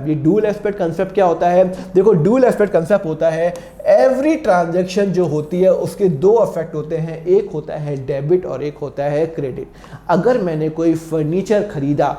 ये dual aspect concept क्या होता है? देखो, ड्यूल एस्पेक्ट कंसेप्ट होता है एवरी ट्रांजैक्शन जो होती है उसके दो इफेक्ट होते हैं, एक होता है डेबिट और एक होता है क्रेडिट। अगर मैंने कोई फर्नीचर खरीदा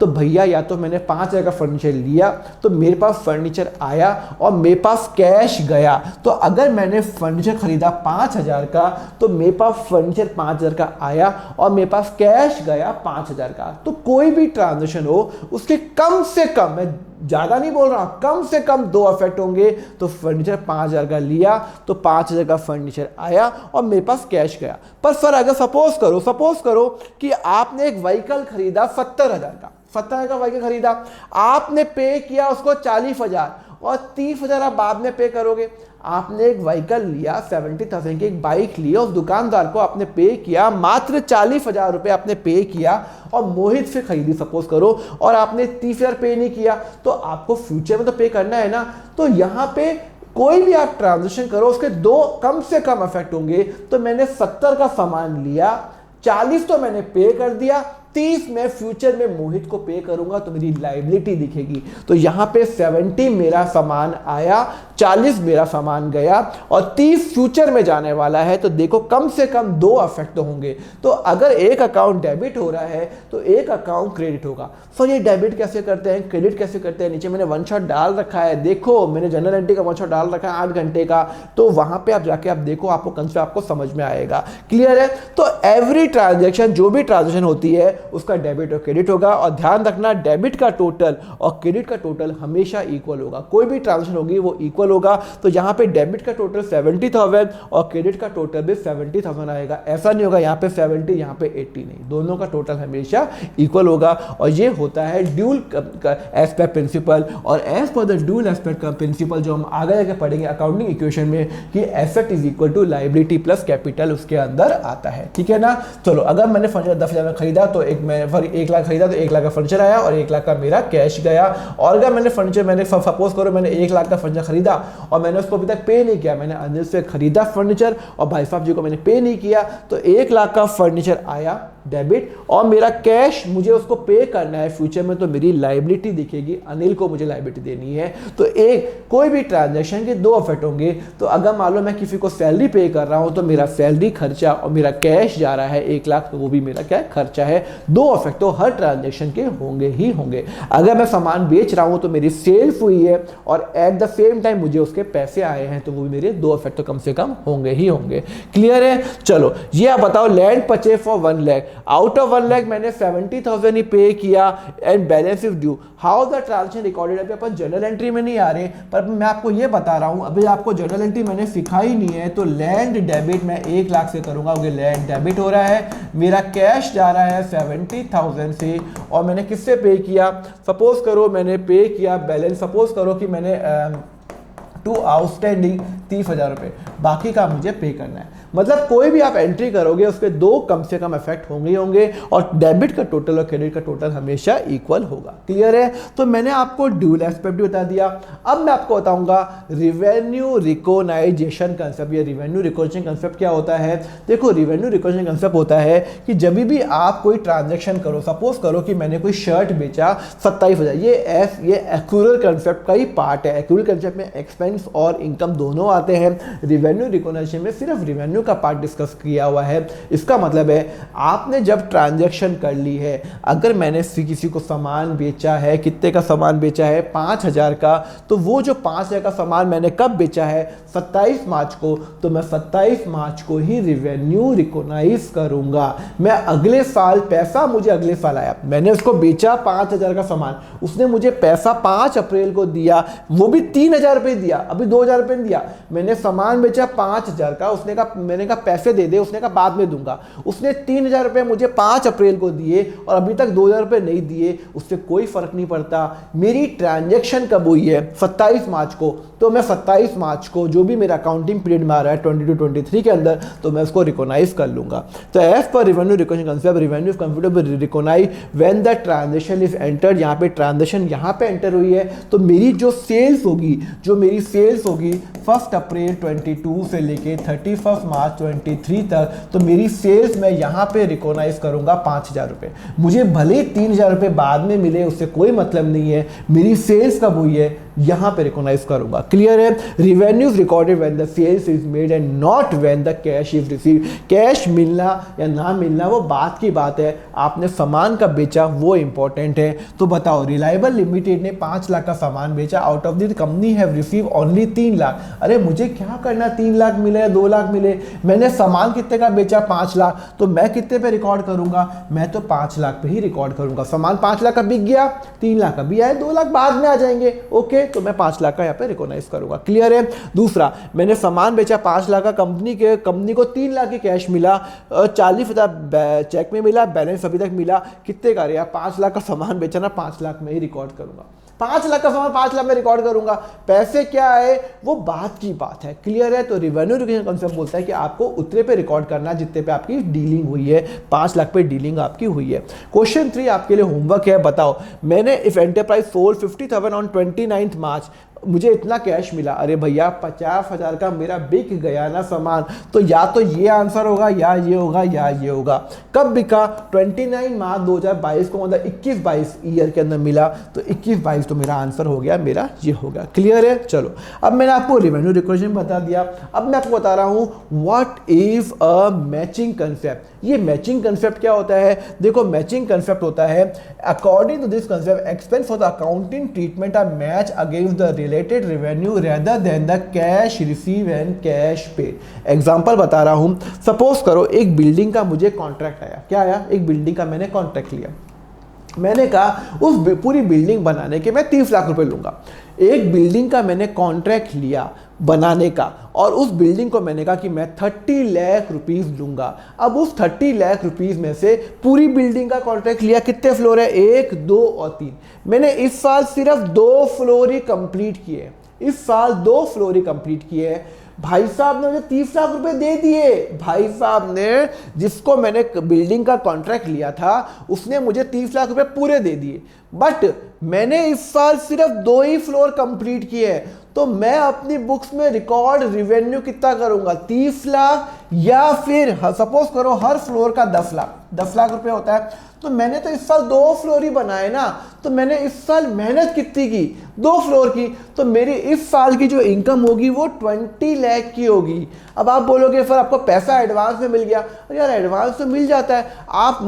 तो भैया या तो मैंने 5,000 का फर्नीचर लिया तो मेरे पास फर्नीचर आया और मेरे पास कैश गया। तो अगर मैंने फर्नीचर खरीदा 5,000 का तो मेरे पास फर्नीचर 5,000 का आया और मेरे पास कैश गया 5,000 का। तो कोई भी ट्रांजैक्शन हो उसके कम से कम, मैं ज्यादा नहीं बोल रहा, कम से कम दो इफेक्ट होंगे। तो फर्नीचर 5,000 का लिया तो 5,000 का फर्नीचर आया और मेरे पास कैश गया। पर सर अगर सपोज करो कि आपने एक व्हीकल खरीदा 70,000 का, 70,000 का व्हीकल खरीदा, आपने पे किया उसको 40,000 और 30,000 आप बाद में पे करोगे। आपने एक व्हीकल लिया 70,000 की, एक बाइक लिया, उस दुकानदार को आपने पे किया, मात्र 40,000 रुपए आपने पे किया और मोहित से खरीदी सपोज करो, और आपने 30,000 पे नहीं किया, तो आपको फ्यूचर में तो पे करना है ना। तो यहाँ पे कोई भी आप ट्रांजेक्शन करो उसके दो कम से कम इफेक्ट होंगे। तो मैंने 70 का सामान लिया, 40 तो मैंने पे कर दिया, 30 में फ्यूचर में मोहित को पे करूंगा तो मेरी लायबिलिटी दिखेगी। तो यहां पे 70 मेरा सामान आया, 40 मेरा सामान गया और 30 फ्यूचर में जाने वाला है। तो देखो कम से कम दो इफेक्ट होंगे। तो अगर एक अकाउंट डेबिट हो रहा है तो एक अकाउंट क्रेडिट होगा। सर ये डेबिट कैसे करते हैं, क्रेडिट कैसे करते हैं? नीचे मैंने वन शॉट डाल रखा है, देखो मैंने जनरल एंट्री का वन शॉट डाल रखा है 8 घंटे का। तो वहां पे आप जाके आप देखो, आपको कंसेप्ट आपको समझ में आएगा। क्लियर है? तो एवरी ट्रांजेक्शन, जो भी ट्रांजेक्शन होती है उसका डेबिट और क्रेडिट होगा। और ध्यान रखना, डेबिट का टोटल और क्रेडिट का टोटल हमेशा इक्वल होगा। कोई भी ट्रांजेक्शन होगी वो इक्वल होगा। तो यहां पे डेबिट का टोटल 70,000 और क्रेडिट का टोटल भी 70,000 आएगा। ऐसा नहीं होगा यहाँ पे 70 यहाँ पे 80 नहीं, दोनों का टोटल हमेशा इक्वल होगा। और ये होता है ड्यूल एस्पेक्ट प्रिंसिपल। और as per the dual aspect का प्रिंसिपल जो हम आगे जाके पढ़ेंगे अकाउंटिंग इक्वेशन में, कि asset is equal to liability plus capital उसके अंदर आता है। ठीक है ना? चलो, अगर मैंने फर्नीचर 10,000 में खरीदा तो 1 लाख खरीदा तो 1 लाख का फर्नीचर आया और 1 लाख का मेरा कैश गया। और अगर मैंने सपोज करो मैंने 1 लाख का फर्नीचर खरीदा और मैंने उसको अभी तक पे नहीं किया, मैंने अनिल से खरीदा फर्नीचर और भाई साहब जी को मैंने पे नहीं किया, तो 1 लाख का फर्नीचर आया डेबिट और मेरा कैश मुझे उसको पे करना है फ्यूचर में, तो मेरी लायबिलिटी दिखेगी, अनिल को मुझे लायबिलिटी देनी है। तो कोई भी ट्रांजैक्शन के दो इफेक्ट होंगे। तो अगर मान लो मैं किसी को सैलरी पे कर रहा हूं तो मेरा सैलरी खर्चा और मेरा कैश जा रहा है 1 लाख, तो वो भी मेरा क्या खर्चा है। दो इफेक्ट तो हर ट्रांजैक्शन के होंगे ही होंगे। अगर मैं सामान बेच रहा हूं तो मेरी सेल्स हुई है और एट द सेम टाइम मुझे उसके पैसे आए हैं, तो वो भी मेरे दो इफेक्ट तो कम से कम होंगे ही होंगे। क्लियर है? चलो ये आप बताओ, land purchase for 1 lakh, out of 1 lakh मैंने 70,000 ही पे किया and balance is due, how the transaction recorded. अभी अपन जनरल एंट्री में नहीं आ रहे, पर मैं आपको ये बता रहा हूं, अभी आपको जनरल एंट्री मैंने सिखाई नहीं है। तो लैंड डेबिट मैं 1 लाख से करूंगा क्योंकि लैंड डेबिट हो रहा है, मेरा कैश जा रहा है 70,000 से और मैंने किससे पे किया? सपोज करो मैंने पे किया बैलेंस, सपोज करो कि मैंने टू आउटस्टैंडिंग 30,000 रुपये, बाकी का मुझे पे करना है। मतलब कोई भी आप एंट्री करोगे उसके दो कम से कम इफेक्ट होंगे ही होंगे और डेबिट का टोटल और क्रेडिट का टोटल हमेशा इक्वल होगा। क्लियर है? तो मैंने आपको ड्यूल एस्पेक्ट भी बता दिया। अब मैं आपको बताऊंगा रिवेन्यू रिकॉग्नाइजेशन कंसेप्ट। ये रिवेन्यू रिकॉग्निशन कंसेप्ट क्या होता है? देखो, रिवेन्यू रिकॉग्निशन कंसेप्ट होता है कि जब भी आप कोई ट्रांजेक्शन करो, सपोज करो कि मैंने कोई शर्ट बेचा 27,000, ये एक्यूरल कंसेप्ट का ही पार्ट है। एक्यूरल कंसेप्ट में एक्सपेंस और इनकम दोनों आते हैं, रिवेन्यू रिकॉग्निशन में सिर्फ रिवेन्यू का पार्ट डिस्कस किया हुआ है। इसका मतलब है आपने जब ट्रांजैक्शन कर ली है, अगर मैंने किसी को सामान बेचा है, कितने का सामान बेचा है? 5,000 का, तो वो जो 5,000 का सामान मैंने कब बेचा है? 27 मार्च को, तो मैं 27 मार्च को ही रिवेन्यू रिकॉग्नाइज करूंगा। मैं अगले साल, पैसा मुझे अगले साल आया, मैंने उसको बेचा 5,000 का सामान, उसने मुझे पैसा 5 अप्रैल को दिया, वो भी 3,000 रुपये दिया, अभी 2,000 रुपये दिया। मैंने सामान बेचा 5,000 का, उसने कहा, मैंने कहा पैसे दे दे, उसने कहा बाद में दूंगा। उसने 3,000 रुपये मुझे 5 अप्रैल को दिए और अभी तक 2,000 रुपये नहीं दिए, उससे कोई फर्क नहीं पड़ता। मेरी ट्रांजैक्शन कब हुई है? 27 मार्च को, तो मैं 27 मार्च को जो भी मेरा अकाउंटिंग पीरियड में आ रहा है 22-23 के अंदर, तो मैं उसको रिकॉग्नाइज कर लूंगा। तो as per revenue recognition concept, revenue is computable recognize when the transaction is entered. यहाँ पे ट्रांजैक्शन यहाँ पे एंटर हुई है, तो मेरी जो सेल्स होगी 1 अप्रैल 22 से लेके 31 मार्च 23 तक, तो मेरी सेल्स मैं यहाँ पे रिकॉग्नाइज करूँगा 5,000 रुपये। मुझे भले 3,000 रुपये बाद में मिले, उससे कोई मतलब नहीं है, मेरी सेल्स कब हुई है यहाँ पे रिकॉग्नाइज करूँगा। क्लियर है? Revenues recorded when the sales is made and not when the cash is receive. Cash मिलना या ना मिलना वो बात की बात है, आपने सामान का बेचा वो इंपॉर्टेंट है। तो बताओ, रिलायबल लिमिटेड ने 5 लाख का सामान बेचा, out of the company have receive only 3 lakh. अरे मुझे क्या करना, 3 लाख मिले या 2 लाख मिले, मैंने सामान कितने का बेचा, 5 लाख, तो मैं कितने पे रिकॉर्ड करूंगा, मैं तो 5 लाख पे ही रिकॉर्ड करूंगा। सामान 5 लाख का बिक गया, 3 लाख का भी आए, 2 लाख बाद में आ जाएंगे, ओके, तो मैं 5 लाख का यहाँ पे रिकॉग्नाइज करूंगा। क्लियर है? दूसरा, मैंने सामान बेचा 5 लाख का, कंपनी को 3 लाख की कैश मिला, 40,000 चेक में मिला, बैलेंस अभी तक मिला, कितने का रहा, 5 लाख का सामान बेचा ना, 5 लाख में ही रिकॉर्ड करूंगा। 5 लाख का सामान 5 लाख में रिकॉर्ड करूंगा, पैसे क्या है वो बात की बात है। क्लियर है? तो रिवेन्यू रिकॉग्निशन कॉन्सेप्ट बोलता है कि आपको उतने पे रिकॉर्ड करना जितने पे आपकी डीलिंग हुई है, 5 लाख पे डीलिंग आपकी हुई है। क्वेश्चन 3 आपके लिए होमवर्क है, बताओ, मैंने इफ एंटरप्राइज सोल्ड 50,000 ऑन 29 मार्च, मुझे इतना कैश मिला। अरे भैया 50,000 का मेरा बिक गया ना सामान, तो या तो ये आंसर होगा या ये होगा या ये होगा। कब बिका? 29 मार्च 2022 को, मतलब 21-22 ईयर के अंदर मिला, तो 21-22 तो मेरा आंसर हो गया, मेरा ये हो गया। क्लियर है? चलो, अब मैंने आपको रेवेन्यू रिकॉग्निशन बता दिया, अब मैं आपको बता रहा हूँ what is a matching concept. ये मैचिंग कंसेप्ट क्या होता है? देखो, मैचिंग कंसेप्ट होता है, according to this concept expense for the accounting treatment are match against the related revenue rather than the cash receive and cash paid. Example बता रहा हूं, सपोज करो एक बिल्डिंग का मुझे कॉन्ट्रैक्ट आया। क्या आया? एक बिल्डिंग का मैंने कॉन्ट्रैक्ट लिया, मैंने कहा उस पूरी बिल्डिंग बनाने के मैं 30 लाख रुपए लूंगा। एक बिल्डिंग का मैंने कॉन्ट्रैक्ट लिया बनाने का, और उस बिल्डिंग को मैंने कहा कि मैं 30 लाख रुपीस लूंगा। अब उस 30 लाख रुपीस में से पूरी बिल्डिंग का कॉन्ट्रैक्ट लिया, कितने फ्लोर है, 1, 2 और 3। मैंने इस साल सिर्फ 2 फ्लोर ही कंप्लीट किए, इस साल 2 फ्लोर ही कंप्लीट किए। भाई साहब ने मुझे 30 लाख रुपए दे दिए। भाई साहब ने, जिसको मैंने बिल्डिंग का कॉन्ट्रैक्ट लिया था, उसने मुझे 30 लाख रुपए पूरे दे दिए, बट मैंने इस साल सिर्फ 2 ही फ्लोर कंप्लीट किए हैं। तो मैं अपनी बुक्स में रिकॉर्ड रिवेन्यू कितना करूंगा, 30 लाख, या फिर सपोज करो हर फ्लोर का 10 लाख रुपए होता है। तो मैंने तो इस साल 2 फ्लोर ही बनाए ना, तो मैंने इस साल मेहनत कितनी की, 2 फ्लोर की, तो मेरी इस साल की जो इनकम होगी वो 20 लाख की होगी। अब आप बोलोगे सर आपको पैसा एडवांस में मिल गया, अरे यार एडवांस तो मिल जाता है, आप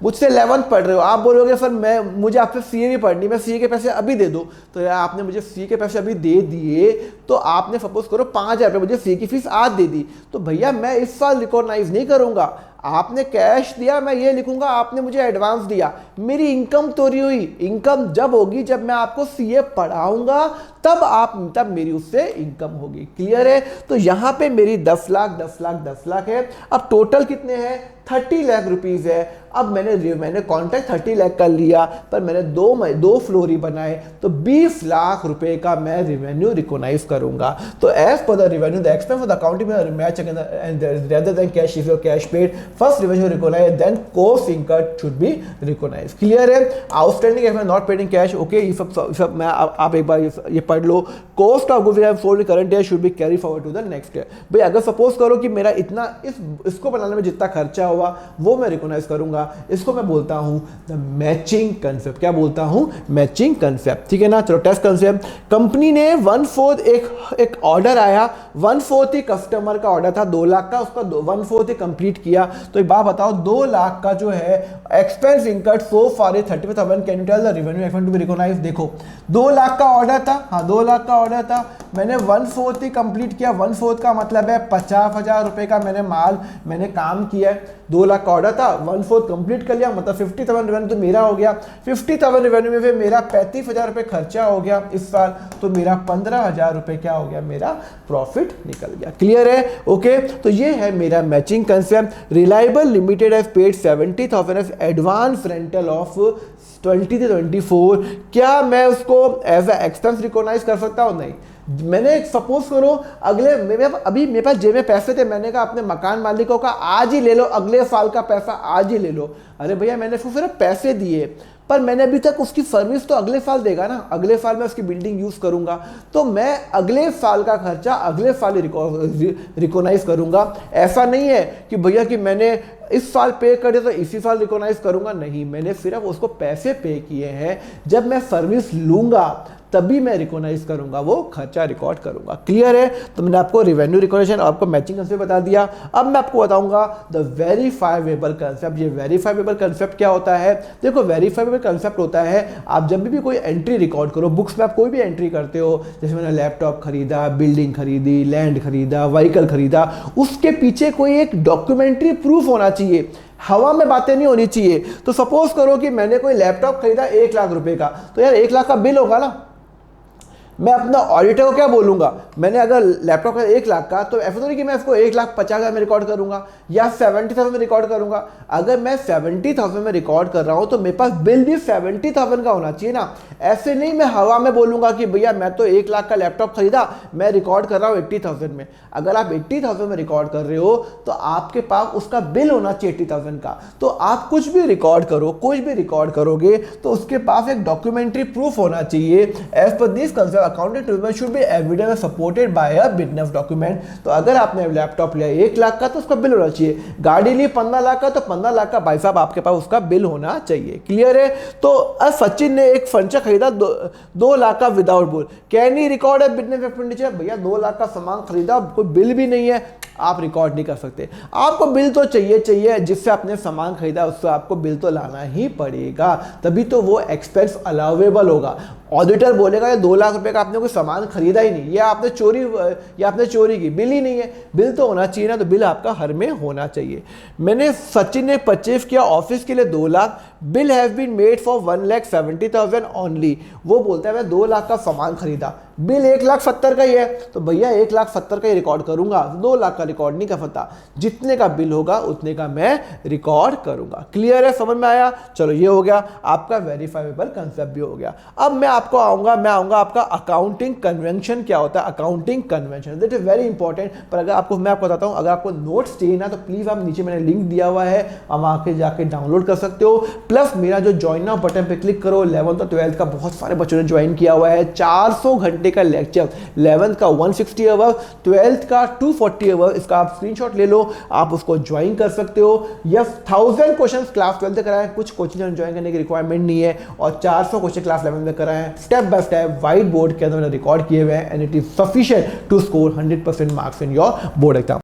मुझसे 11th पढ़ रहे हो, आप बोलोगे सर मुझे आपसे सीए भी पढ़नी, मैं सीए के पैसे अभी दे दूं, तो यार आपने मुझे सीए के पैसे अभी दे दिए, तो आपने सपोज करो 5,000 रुपये मुझे सीए की फीस आज दे दी, तो भैया मैं इस साल रिकॉग्नाइज नहीं करूंगा। आपने कैश दिया, मैं ये लिखूंगा आपने मुझे एडवांस दिया, मेरी इनकम तो रही हुई। इनकम जब होगी जब मैं आपको सीए पढ़ाऊंगा, तब मेरी उससे इनकम होगी। क्लियर है? तो यहां पे मेरी 10 लाख है। अब टोटल कितने हैं, 30 लाख रुपीज है। अब मैंने कॉन्ट्रैक्ट 30 लाख का लिया, पर मैंने 2 फ्लोर ही बनाए, तो 20 लाख रुपए का मैं रिवेन्यू रिकॉग्नाइज करूंगा। तो as per the revenue the expense of the accounting match rather than cash if your cash paid, first revenue recognise then cost incurred should be recognise. Clear है? Outstanding if not paid in cash, okay, ये सब मैं आप एक बार ये पढ़ लो। Cost of goods sold in current year should be carry forward to the next year. भाई अगर सपोज करो कि मेरा इतना इसको बनाने में जितना खर्चा हुआ वो मैं रिकॉग्नाइज करूंगा, इसको मैं बोलता हूं द मैचिंग कंसेप्ट। क्या बोलता हूं? Matching concept. ठीक है ना? चलो टेस्ट कंसेप्ट। कंपनी ने 1/4 एक ऑर्डर आया, 1/4 ही कस्टमर का ऑर्डर था 2 लाख का, उसका 1/4 ही कंप्लीट किया। तो एक बात बताओ, 2 लाख का जो है expense incurred so far 35,000, can you tell the revenue expense to be recognize. देखो 2 लाख का ऑर्डर था, हाँ 2 लाख का ऑर्डर था, मैंने 1/4 ही कंप्लीट किया। 1/4 का मतलब है 50,000 रुपए का मैंने काम किया है। 2 लाख का ऑर्डर था, 1/4 कंप्लीट कर लिया, मतलब 50,000 रेवेन्यू तो मेरा हो गया। 50,000 रेवेन्यू में फिर मेरा 35,000 रुपए खर्चा हो गया इस साल, तो मेरा 15,000 रुपए क्या हो गया, मेरा प्रॉफिट निकल गया। क्लियर है? ओके, तो ये है मेरा matching concept. Reliable limited has paid 70,000 as advance rental of 20 से 24। क्या मैं उसको एज ए एक्सपेंस रिकॉग्नाइज कर सकता हूँ? नहीं। मैंने सपोज करो अगले अभी मेरे पास जेब में पैसे थे, मैंने कहा अपने मकान मालिकों का आज ही ले लो, अगले साल का पैसा आज ही ले लो। अरे भैया मैंने उसको सिर्फ पैसे दिए, पर मैंने अभी तक उसकी सर्विस तो अगले साल देगा ना, अगले साल मैं उसकी बिल्डिंग यूज़ करूंगा, तो मैं अगले साल का खर्चा अगले साल ही रिकॉग्नाइज करूंगा। ऐसा नहीं है कि भैया कि मैंने इस साल पे करे तो इसी साल रिकॉग्नाइज करूंगा, नहीं, मैंने सिर्फ उसको पैसे पे किए हैं, जब मैं सर्विस लूंगा तभी मैं रिकॉग्नाइज करूंगा, वो खर्चा रिकॉर्ड करूंगा। क्लियर है? तो मैंने आपको रेवेन्यू रिकॉग्निशन और आपको मैचिंग कंसेप्ट बता दिया। अब मैं आपको बताऊंगा द वेरीफाइबल कंसेप्ट। ये वेरीफाइबल कंसेप्ट क्या होता है? देखो, वेरीफाइबल कंसेप्ट होता है आप जब भी कोई एंट्री रिकॉर्ड करो, बुक्स में आप कोई भी एंट्री करते हो, जैसे मैंने लैपटॉप खरीदा, बिल्डिंग खरीदी, लैंड खरीदा, व्हीकल खरीदा, उसके पीछे कोई एक डॉक्यूमेंट्री प्रूफ होना चाहिए, हवा में बातें नहीं होनी चाहिए। तो सपोज करो कि मैंने कोई लैपटॉप खरीदा 1 लाख रुपए का, तो यार 1 लाख का बिल होगा ना, मैं अपना ऑडिटर को क्या बोलूंगा, मैंने अगर लैपटॉप का 1 लाख का, तो ऐसा तो नहीं कि मैं इसको 1,50,000 में रिकॉर्ड करूंगा या 70,000 में रिकॉर्ड करूंगा। अगर मैं 70,000 में रिकॉर्ड कर रहा हूं तो मेरे पास बिल भी 70,000 का होना चाहिए ना। ऐसे नहीं मैं हवा में बोलूंगा कि भैया मैं तो 1 लाख का लैपटॉप खरीदा, मैं रिकॉर्ड कर रहा हूं 80,000 में। अगर आप 80,000 में रिकॉर्ड कर रहे हो तो आपके पास उसका बिल होना चाहिए 80,000 का। तो आप कुछ भी रिकॉर्ड करो, कुछ भी रिकॉर्ड करोगे तो उसके पास एक डॉक्यूमेंट्री प्रूफ होना चाहिए। As per this concept accounting treatment should be evidence supported by a business document. तो अगर आपने लैपटॉप लिया 1 लाख का तो उसका बिल होना चाहिए, गाड़ी ली 15 लाख का तो 15 लाख का भाई साहब आपके पास उसका बिल होना चाहिए। क्लियर है? तो सचिन ने एक फर्नीचर खरीदा 2 लाख का without bill, can he record है बिजनेस एक्सपेंडिचर? भैया 2 लाख का सामान खरीदा, कोई बिल भी नहीं है, आप रिकॉर्ड नहीं कर सकते। आपको बिल तो चाहिए, जिससे आपने सामान खरीदा उससे आपको बिल तो लाना ही पड़ेगा, तभी तो वो एक्सपेंस अलाउेबल होगा। ऑडिटर बोलेगा ये 2 लाख रुपए का आपने कोई सामान खरीदा ही नहीं, या आपने चोरी की, बिल ही नहीं है, बिल तो होना चाहिए ना, तो बिल आपका हर में होना चाहिए। सचिन ने परचेज किया ऑफिस के लिए 2 lakh, bill have been made for 1,70,000 only. वो बोलता है मैं 2 लाख का सामान खरीदा, बिल 1,70,000 का ही है, तो भैया 1,70,000 का ही रिकॉर्ड करूंगा, 2 लाख का रिकॉर्ड नहीं कर सकता। जितने का बिल होगा उतने का मैं रिकॉर्ड करूंगा। क्लियर है? समझ में आया? चलो ये हो गया आपका वेरीफाइबल कंसेप्ट भी हो गया। अब मैं आऊंगा आपका अकाउंटिंग कन्वेंशन क्या होता है। Accounting convention that is very important. पर अगर मैं आपको बताता हूं, अगर आपको नोट्स चाहिए ना तो प्लीज आप नीचे मैंने लिंक दिया हुआ है, आप आके जाके डाउनलोड कर सकते हो। प्लस मेरा जो ज्वाइन नाउ बटन पे क्लिक करो, 11th और 12th का बहुत सारे बच्चों ने ज्वाइन किया हुआ है। 400 घंटे का लेक्चर, 11th का 160 आवर, 12th का 240 आवर, इसका आप स्क्रीनशॉट ले लो, आप उसको ज्वाइन कर सकते हो। या 1000 क्वेश्चन क्लास 12th तक कराए, कुछ कोचिंग ज्वाइन करने की रिक्वायरमेंट नहीं है, और 400 क्वेश्चन क्लास 11th में कराए, step by step white board के अंदर मैंने रिकॉर्ड किए हुए हैं, and it is sufficient to score 100% marks in your board exam.